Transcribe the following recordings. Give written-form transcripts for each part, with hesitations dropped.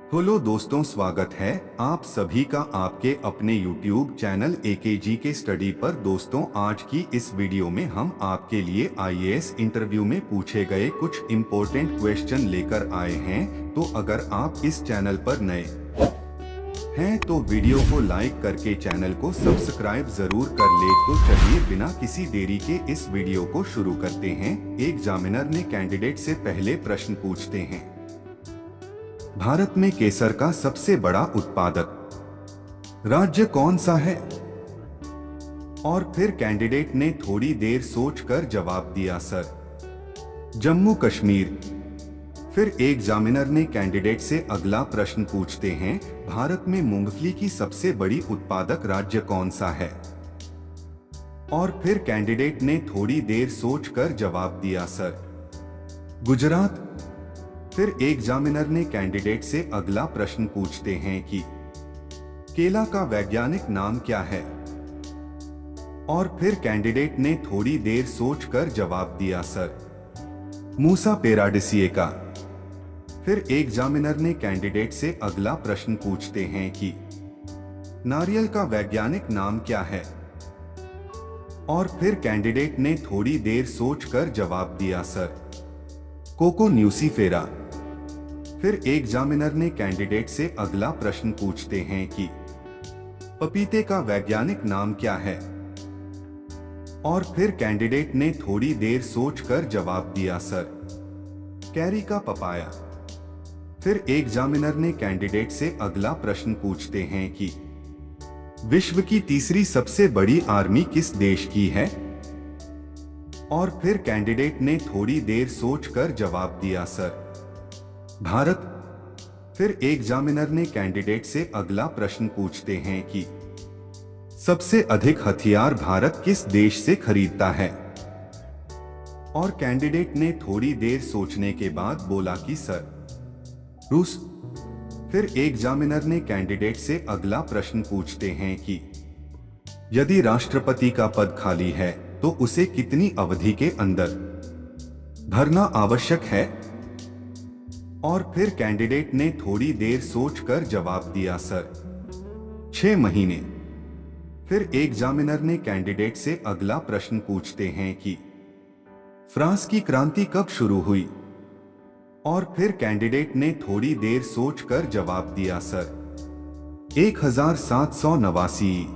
Hello दोस्तों, स्वागत है आप सभी का आपके अपने YouTube चैनल एकेजी के स्टडी पर। दोस्तों, आज की इस वीडियो में हम आपके लिए आईएएस इंटरव्यू में पूछे गए कुछ इम्पोर्टेंट क्वेश्चन लेकर आए हैं। तो अगर आप इस चैनल पर नए हैं तो वीडियो को लाइक करके चैनल को सब्सक्राइब जरूर कर ले। तो चलिए बिना किसी देरी के इस वीडियो को शुरू करते हैं। एग्जामिनर ने कैंडिडेट से पहले प्रश्न पूछते हैं, भारत में केसर का सबसे बड़ा उत्पादक राज्य कौन सा है? और फिर कैंडिडेट ने थोड़ी देर सोचकर जवाब दिया, सर, जम्मू कश्मीर। फिर एग्जामिनर ने कैंडिडेट से अगला प्रश्न पूछते हैं, भारत में मूंगफली की सबसे बड़ी उत्पादक राज्य कौन सा है? और फिर कैंडिडेट ने थोड़ी देर सोचकर जवाब दिया, सर, गुजरात। फिर एग्जामिनर ने कैंडिडेट से अगला प्रश्न पूछते हैं कि केला का वैज्ञानिक नाम क्या है? और फिर कैंडिडेट ने थोड़ी देर सोचकर जवाब दिया, सर, मूसा पेराडिसिएका। फिर एग्जामिनर ने कैंडिडेट से अगला प्रश्न पूछते हैं कि नारियल का वैज्ञानिक नाम क्या है? और फिर कैंडिडेट ने थोड़ी देर सोचकर जवाब दिया, सर, कोको न्यूसीफेरा। फिर एग्जामिनर ने कैंडिडेट से अगला प्रश्न पूछते हैं कि पपीते का वैज्ञानिक नाम क्या है? और फिर कैंडिडेट ने थोड़ी देर सोचकर जवाब दिया, सर, कैरी का पपाया। फिर एग्जामिनर ने कैंडिडेट से अगला प्रश्न पूछते हैं कि विश्व की तीसरी सबसे बड़ी आर्मी किस देश की है? और फिर कैंडिडेट ने थोड़ी देर सोचकर जवाब दिया, सर, भारत। फिर एग्जामिनर ने कैंडिडेट से अगला प्रश्न पूछते हैं कि सबसे अधिक हथियार भारत किस देश से खरीदता है? और कैंडिडेट ने थोड़ी देर सोचने के बाद बोला कि सर, रूस। फिर एग्जामिनर ने कैंडिडेट से अगला प्रश्न पूछते हैं कि यदि राष्ट्रपति का पद खाली है तो उसे कितनी अवधि के अंदर भरना आवश्यक है? और फिर कैंडिडेट ने थोड़ी देर सोचकर जवाब दिया, सर, 6 महीने। फिर एग्जामिनर ने कैंडिडेट से अगला प्रश्न पूछते हैं कि फ्रांस की क्रांति कब शुरू हुई? और फिर कैंडिडेट ने थोड़ी देर सोचकर जवाब दिया, सर, 1789।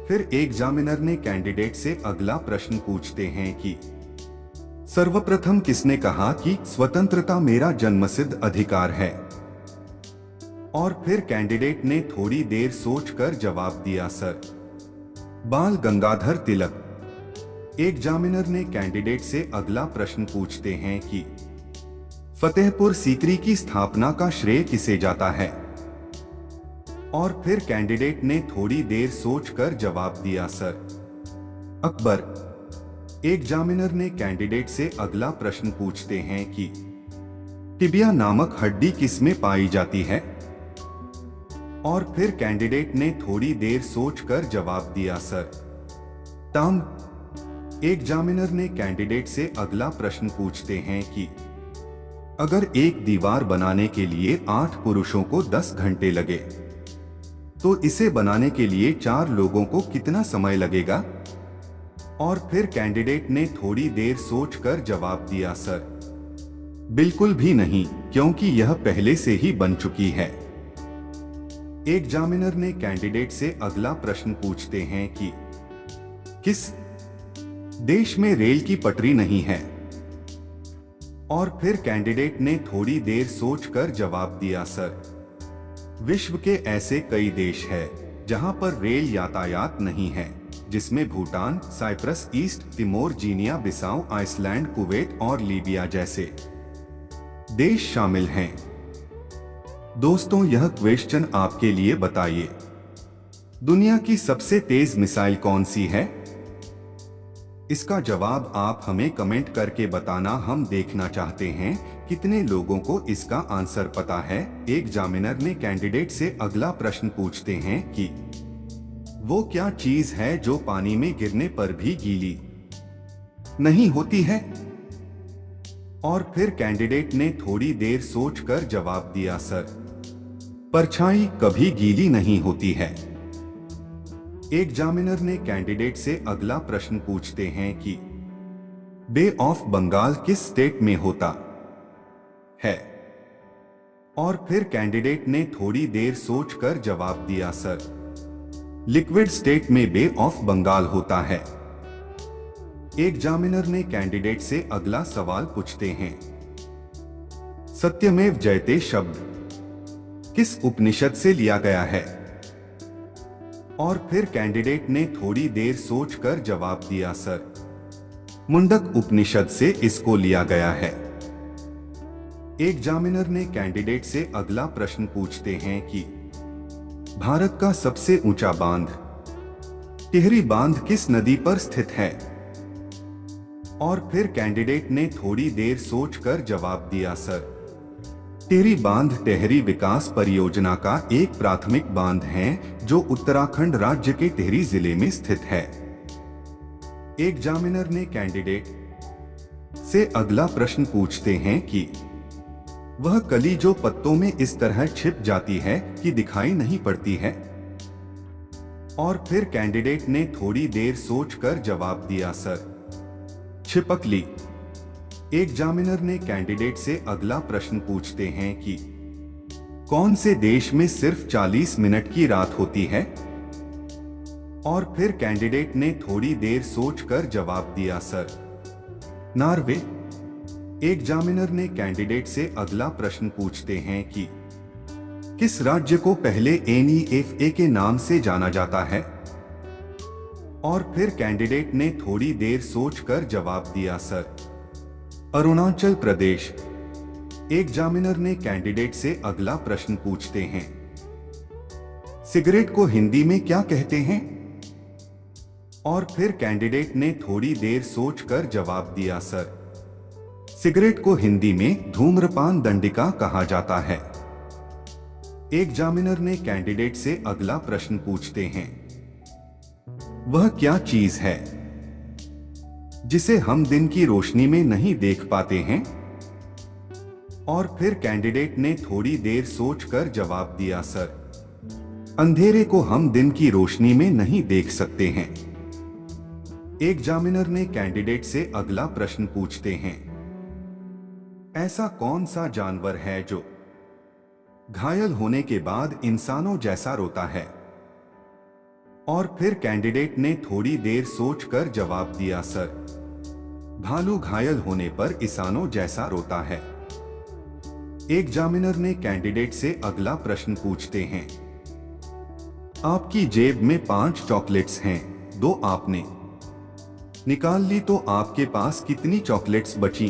फिर एग्जामिनर ने कैंडिडेट से अगला प्रश्न पूछते हैं कि सर्वप्रथम किसने कहा कि स्वतंत्रता मेरा जन्मसिद्ध अधिकार है? और फिर कैंडिडेट ने थोड़ी देर सोचकर जवाब दिया, सर, बाल गंगाधर तिलक। एग्जामिनर ने कैंडिडेट से अगला प्रश्न पूछते हैं कि फतेहपुर सीकरी की स्थापना का श्रेय किसे जाता है? और फिर कैंडिडेट ने थोड़ी देर सोचकर जवाब दिया, सर, अकबर। एग्जामिनर ने कैंडिडेट से अगला प्रश्न पूछते हैं कि टिबिया नामक हड्डी किसमें पाई जाती है? और फिर कैंडिडेट ने थोड़ी देर सोचकर जवाब दिया, सर, टांग। एग्जामिनर ने कैंडिडेट से अगला प्रश्न पूछते हैं कि अगर एक दीवार बनाने के लिए 8 पुरुषों को 10 घंटे लगे तो इसे बनाने के लिए 4 लोगों को कितना समय लगेगा? और फिर कैंडिडेट ने थोड़ी देर सोचकर जवाब दिया, सर, बिल्कुल भी नहीं, क्योंकि यह पहले से ही बन चुकी है। एग्जामिनर ने कैंडिडेट से अगला प्रश्न पूछते हैं कि किस देश में रेल की पटरी नहीं है? और फिर कैंडिडेट ने थोड़ी देर सोचकर जवाब दिया, सर, विश्व के ऐसे कई देश हैं जहां पर रेल यातायात नहीं है, जिसमें Bhutan, Cyprus, East Timor, Guinea Bissau, Iceland, Kuwait और लीबिया जैसे देश शामिल हैं। दोस्तों, यह क्वेश्चन आपके लिए बताइए, दुनिया की सबसे तेज मिसाइल कौन सी है? इसका जवाब आप हमें कमेंट करके बताना। हम देखना चाहते हैं कितने लोगों को इसका आंसर पता है। एग्जामिनर ने कैंडिडेट से अगला प्रश्न पूछते हैं कि वो क्या चीज है जो पानी में गिरने पर भी गीली नहीं होती है? और फिर कैंडिडेट ने थोड़ी देर सोचकर जवाब दिया, सर, परछाई कभी गीली नहीं होती है। एग्जामिनर ने कैंडिडेट से अगला प्रश्न पूछते हैं कि बे ऑफ बंगाल किस स्टेट में होता है, और फिर कैंडिडेट ने थोड़ी देर सोचकर जवाब दिया, सर लिक्विड स्टेट में बे ऑफ बंगाल होता है। एग्जामिनर ने कैंडिडेट से अगला सवाल पूछते हैं, सत्यमेव जयते शब्द किस उपनिषद से लिया गया है, और फिर कैंडिडेट ने थोड़ी देर सोचकर जवाब दिया, सर मुंडक उपनिषद से इसको लिया गया है। एग्जामिनर ने कैंडिडेट से अगला प्रश्न पूछते हैं कि भारत का सबसे ऊंचा बांध टिहरी बांध किस नदी पर स्थित है, और फिर कैंडिडेट ने थोड़ी देर सोचकर जवाब दिया, सर टिहरी बांध टिहरी विकास परियोजना का एक प्राथमिक बांध है जो उत्तराखंड राज्य के टिहरी जिले में स्थित है। एग्जामिनर ने कैंडिडेट से अगला प्रश्न पूछते हैं कि वह कली जो पत्तों में इस तरह छिप जाती है कि दिखाई नहीं पड़ती है, और फिर कैंडिडेट ने थोड़ी देर सोचकर जवाब दिया, सर छिपकली। एग्जामिनर ने कैंडिडेट से अगला प्रश्न पूछते हैं कि कौन से देश में सिर्फ 40 मिनट की रात होती है, और फिर कैंडिडेट ने थोड़ी देर सोचकर जवाब दिया, सर नॉर्वे। एग्जामिनर ने कैंडिडेट से अगला प्रश्न पूछते हैं कि किस राज्य को पहले NEFA के नाम से जाना जाता है, और फिर कैंडिडेट ने थोड़ी देर सोचकर जवाब दिया, सर अरुणाचल प्रदेश। एग्जामिनर ने कैंडिडेट से अगला प्रश्न पूछते हैं, सिगरेट को हिंदी में क्या कहते हैं, और फिर कैंडिडेट ने थोड़ी देर सोचकर जवाब दिया, सर सिगरेट को हिंदी में धूम्रपान दंडिका कहा जाता है। एग्जामिनर ने कैंडिडेट से अगला प्रश्न पूछते हैं, वह क्या चीज है जिसे हम दिन की रोशनी में नहीं देख पाते हैं, और फिर कैंडिडेट ने थोड़ी देर सोचकर जवाब दिया, सर अंधेरे को हम दिन की रोशनी में नहीं देख सकते हैं। एग्जामिनर ने कैंडिडेट से अगला प्रश्न पूछते हैं, ऐसा कौन सा जानवर है जो घायल होने के बाद इंसानों जैसा रोता है, और फिर कैंडिडेट ने थोड़ी देर सोचकर जवाब दिया, सर भालू घायल होने पर इंसानों जैसा रोता है। एग्जामिनर ने कैंडिडेट से अगला प्रश्न पूछते हैं, आपकी जेब में 5 चॉकलेट्स हैं, 2 आपने निकाल ली तो आपके पास कितनी चॉकलेट्स बची,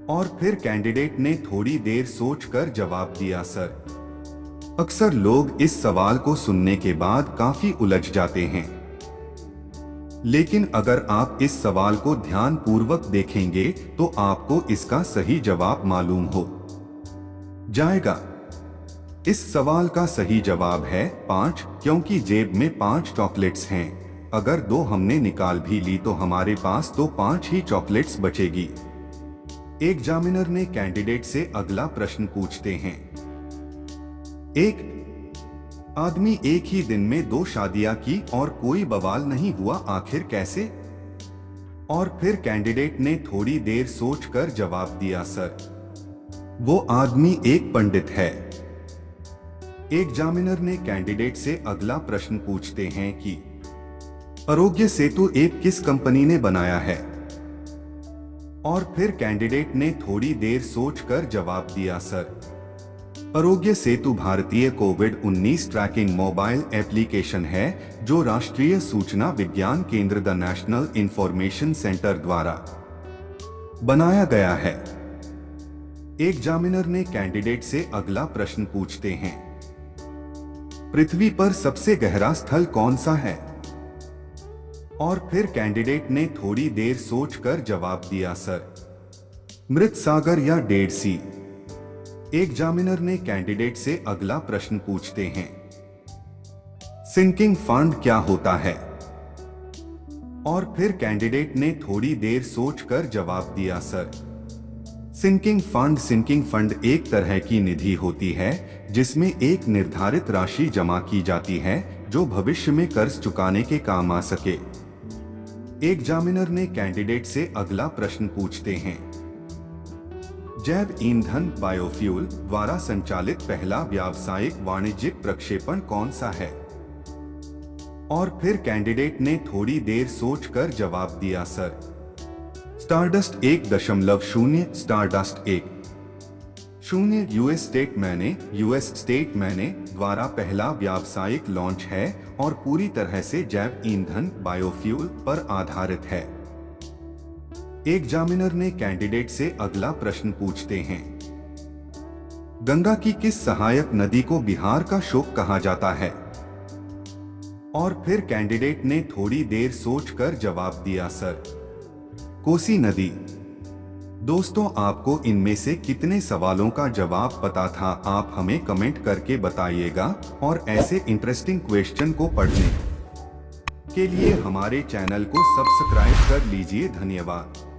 और फिर कैंडिडेट ने थोड़ी देर सोचकर जवाब दिया, सर अक्सर लोग इस सवाल को सुनने के बाद काफी उलझ जाते हैं, लेकिन अगर आप इस सवाल को ध्यानपूर्वक देखेंगे तो आपको इसका सही जवाब मालूम हो जाएगा। इस सवाल का सही जवाब है 5, क्योंकि जेब में 5 चॉकलेट्स हैं। अगर 2 हमने निकाल भी ली तो हमारे पास तो 5 ही चॉकलेट्स बचेगी। एग्जामिनर ने कैंडिडेट से अगला प्रश्न पूछते हैं, एक आदमी एक ही दिन में 2 शादियां की और कोई बवाल नहीं हुआ, आखिर कैसे, और फिर कैंडिडेट ने थोड़ी देर सोचकर जवाब दिया, सर वो आदमी एक पंडित है। एग्जामिनर ने कैंडिडेट से अगला प्रश्न पूछते हैं कि आरोग्य सेतु ऐप किस कंपनी ने बनाया है, और फिर कैंडिडेट ने थोड़ी देर सोचकर जवाब दिया, सर आरोग्य सेतु भारतीय कोविड-19 ट्रैकिंग मोबाइल एप्लीकेशन है जो राष्ट्रीय सूचना विज्ञान केंद्र द नेशनल इंफॉर्मेशन सेंटर द्वारा बनाया गया है। एग्जामिनर ने कैंडिडेट से अगला प्रश्न पूछते हैं, पृथ्वी पर सबसे गहरा स्थल कौन सा है, और फिर कैंडिडेट ने थोड़ी देर सोचकर जवाब दिया, सर मृत सागर या डेड सी। एग्जामिनर ने कैंडिडेट से अगला प्रश्न पूछते हैं, सिंकिंग फंड क्या होता है, और फिर कैंडिडेट ने थोड़ी देर सोचकर जवाब दिया, सर सिंकिंग फंड एक तरह की निधि होती है जिसमें एक निर्धारित राशि जमा की जाती है जो भविष्य में कर्ज चुकाने के काम आ सके। एग्जामिनर ने कैंडिडेट से अगला प्रश्न पूछते हैं, जैव ईंधन बायोफ्यूल द्वारा संचालित पहला व्यावसायिक वाणिज्यिक प्रक्षेपण कौन सा है? और फिर कैंडिडेट ने थोड़ी देर सोचकर जवाब दिया, sir. Stardust 1.0 stardust 1.0 US state मैने द्वारा पहला व्यावसायिक लॉन्च है और पूरी तरह से जैव ईंधन बायोफ्यूल पर आधारित है। एग्जामिनर ने कैंडिडेट से अगला प्रश्न पूछते हैं, गंगा की किस सहायक नदी को बिहार का शोक कहा जाता है? और फिर कैंडिडेट ने थोड़ी देर सोचकर जवाब दिया, सर। कोसी नदी। दोस्तों, आपको इनमें से कितने सवालों का जवाब पता था? आप हमें कमेंट करके बताइएगा और ऐसे इंटरेस्टिंग क्वेश्चन को पढ़ने के लिए हमारे चैनल को सब्सक्राइब कर लीजिए। धन्यवाद।